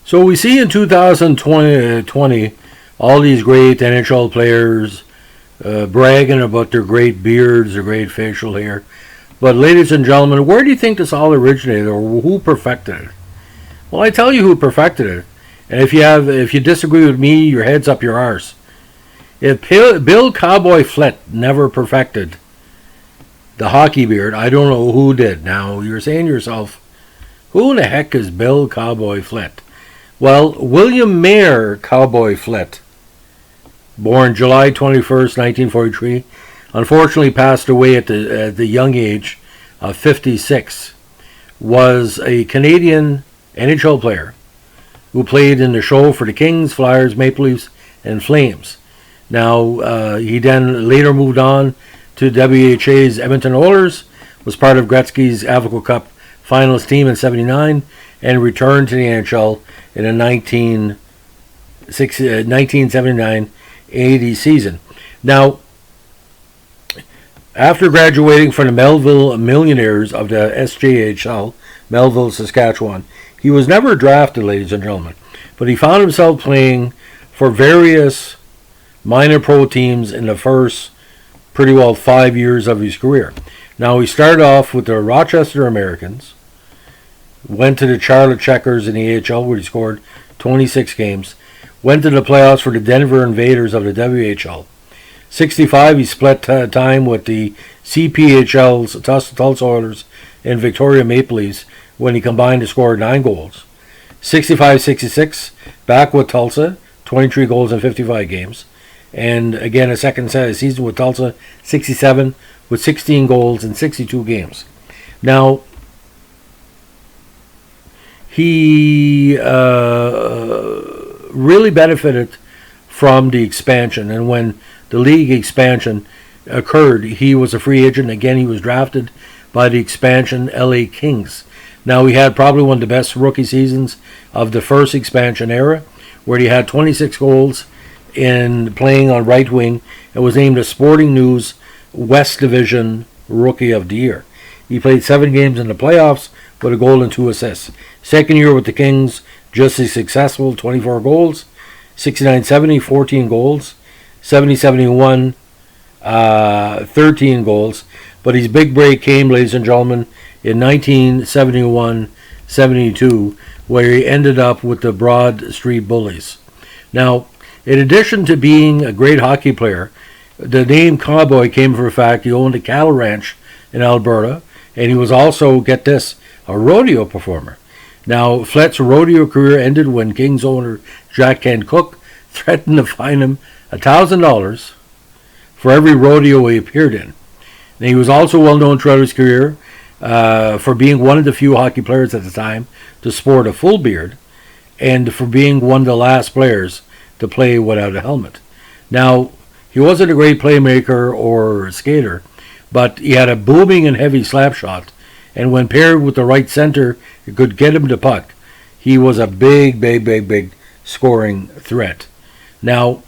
So we see in 2020 all these great NHL players bragging about their great beards, their great facial hair. But ladies and gentlemen, where do you think this all originated, or who perfected it? Well, I tell you who perfected it. And if you disagree with me, your head's up your arse. If Bill Cowboy Flett never perfected the hockey beard, I don't know who did. Now, you're saying to yourself, who the heck is Bill Cowboy Flett? Well, William Mayer Cowboy Flett, born July 21st, 1943, unfortunately passed away at the young age of 56, was a Canadian NHL player who played in the show for the Kings, Flyers, Maple Leafs, and Flames. Now, he then later moved on to WHA's Edmonton Oilers, was part of Gretzky's Avco Cup finalist team in '79, and returned to the NHL in the 1979-80 season. Now, after graduating from the Melville Millionaires of the SJHL, Melville, Saskatchewan, he was never drafted, ladies and gentlemen, but he found himself playing for various minor pro teams in the first pretty well 5 years of his career. Now, he started off with the Rochester Americans, went to the Charlotte Checkers in the AHL where he scored 26 games, went to the playoffs for the Denver Invaders of the WHL. 65, he split time with the CPHL's Tulsa Oilers and Victoria Maple Leafs when he combined to score 9 goals. 65-66, back with Tulsa, 23 goals in 55 games. And again, a second season with Tulsa, 67, with 16 goals in 62 games. Now, he really benefited from the expansion. And when the league expansion occurred, he was a free agent. Again, he was drafted by the expansion LA Kings. Now, he had probably one of the best rookie seasons of the first expansion era, where he had 26 goals in playing on right wing and was named a Sporting News West Division Rookie of the Year. He played 7 games in the playoffs with a goal and 2 assists. Second year with the Kings, just as successful, 24 goals. 69-70, 14 goals. 70-71, 13 goals. But his big break came, ladies and gentlemen, in 1971-72, where he ended up with the Broad Street Bullies. Now, in addition to being a great hockey player, the name Cowboy came from the fact he owned a cattle ranch in Alberta, and he was also, get this, a rodeo performer. Now, Flett's rodeo career ended when Kings owner Jack Ken Cook threatened to fine him $1,000 for every rodeo he appeared in. Now, he was also well known throughout his career for being one of the few hockey players at the time to sport a full beard, and for being one of the last players to play without a helmet. Now, he wasn't a great playmaker or skater, but he had a booming and heavy slap shot, and when paired with the right center, it could get him the puck. He was a big scoring threat. Now,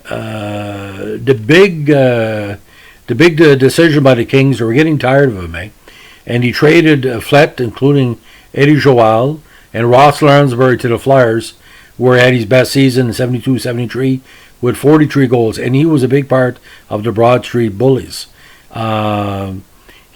the big decision by the Kings, they were getting tired of him, and he traded Flett, including Eddie Joal and Ross Lansbury, to the Flyers, where he had his best season in 72-73 with 43 goals, and he was a big part of the Broad Street Bullies.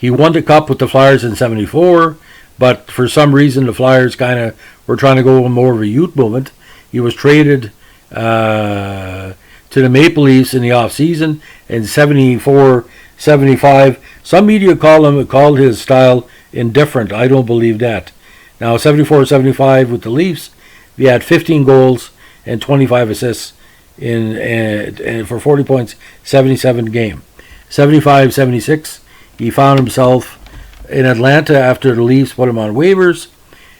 He won the Cup with the Flyers in 74, but for some reason the Flyers kind of were trying to go more of a youth movement. He was traded to the Maple Leafs in the off-season in 74-75. Some media called his style indifferent. I don't believe that. Now, 74-75 with the Leafs, he had 15 goals and 25 assists for 40 points, 77 game. 75-76, he found himself in Atlanta after the Leafs put him on waivers,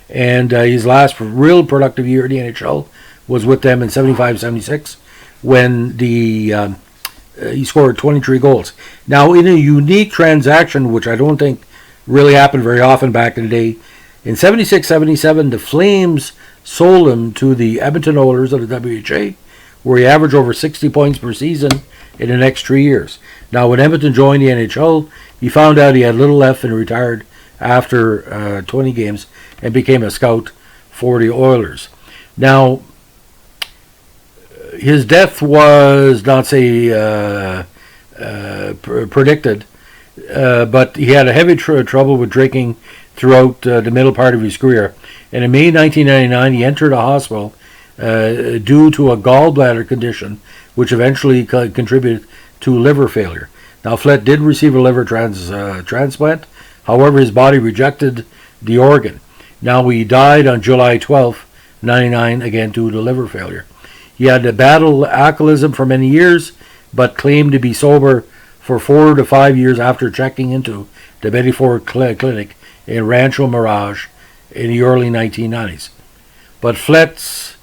and his last real productive year in the NHL was with them in 75-76 when he scored 23 goals. Now, in a unique transaction, which I don't think really happened very often back in the day, in 76-77, the Flames sold him to the Edmonton Oilers of the WHA, where he averaged over 60 points per season in the next 3 years. Now, when Edmonton joined the NHL, he found out he had little left and retired after 20 games and became a scout for the Oilers. Now, his death was not predicted, but he had a heavy trouble with drinking throughout the middle part of his career. And in May 1999, he entered a hospital due to a gallbladder condition, which eventually contributed to liver failure. Now, Flett did receive a liver transplant. However, his body rejected the organ. Now, he died on July 12, 1999, again due to liver failure. He had to battle alcoholism for many years, but claimed to be sober for 4 to 5 years after checking into the Betty Ford Clinic in Rancho Mirage in the early 1990s. But Flett's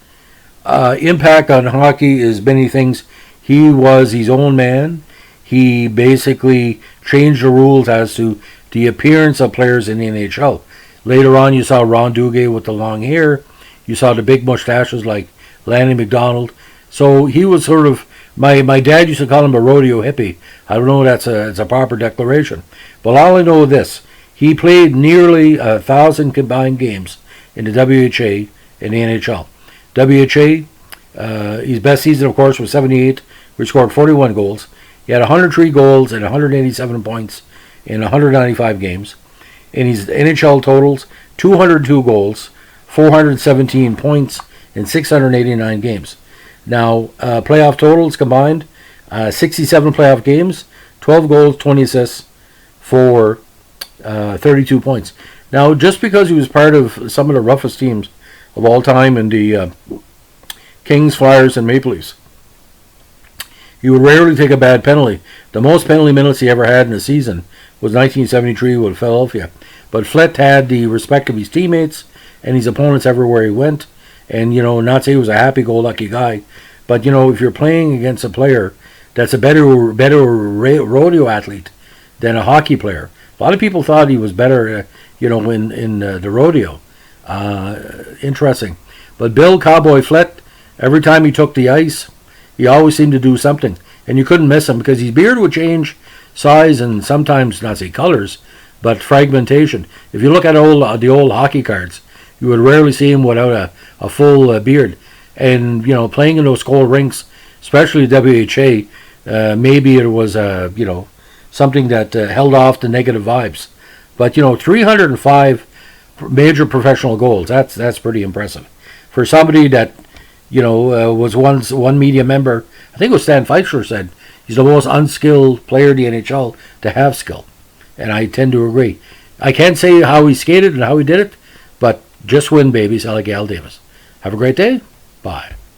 impact on hockey is many things. He was his own man. He basically changed the rules as to the appearance of players in the NHL. Later on, you saw Ron Duguay with the long hair. You saw the big mustaches like Lanny McDonald. So he was sort of, my dad used to call him a rodeo hippie. I don't know if it's a proper declaration. But all I know is this. He played nearly 1,000 combined games in the WHA and the NHL. WHA, his best season, of course, was 78, where he scored 41 goals. He had 103 goals and 187 points in 195 games. In his NHL totals, 202 goals, 417 points in 689 games. Now, playoff totals combined, 67 playoff games, 12 goals, 20 assists for 32 points. Now, just because he was part of some of the roughest teams of all time in the Kings, Flyers, and Maple Leafs, he would rarely take a bad penalty. The most penalty minutes he ever had in a season was 1973 with Philadelphia. But Flett had the respect of his teammates and his opponents everywhere he went. And, not say he was a happy-go-lucky guy, but, if you're playing against a player that's a better rodeo athlete than a hockey player, a lot of people thought he was better, in the rodeo. Interesting. But Bill Cowboy Flett, every time he took the ice, he always seemed to do something. And you couldn't miss him because his beard would change size and sometimes, not say colors, but fragmentation. If you look at the old hockey cards, you would rarely see him without a full beard. And, playing in those cold rinks, especially WHA, maybe it was, something that held off the negative vibes. But, 305 major professional goals, that's pretty impressive. For somebody that, was once one media member, I think it was Stan Feichler said, he's the most unskilled player in the NHL to have skill. And I tend to agree. I can't say how he skated and how he did it, but just win, babies. I like Al Davis. Have a great day. Bye.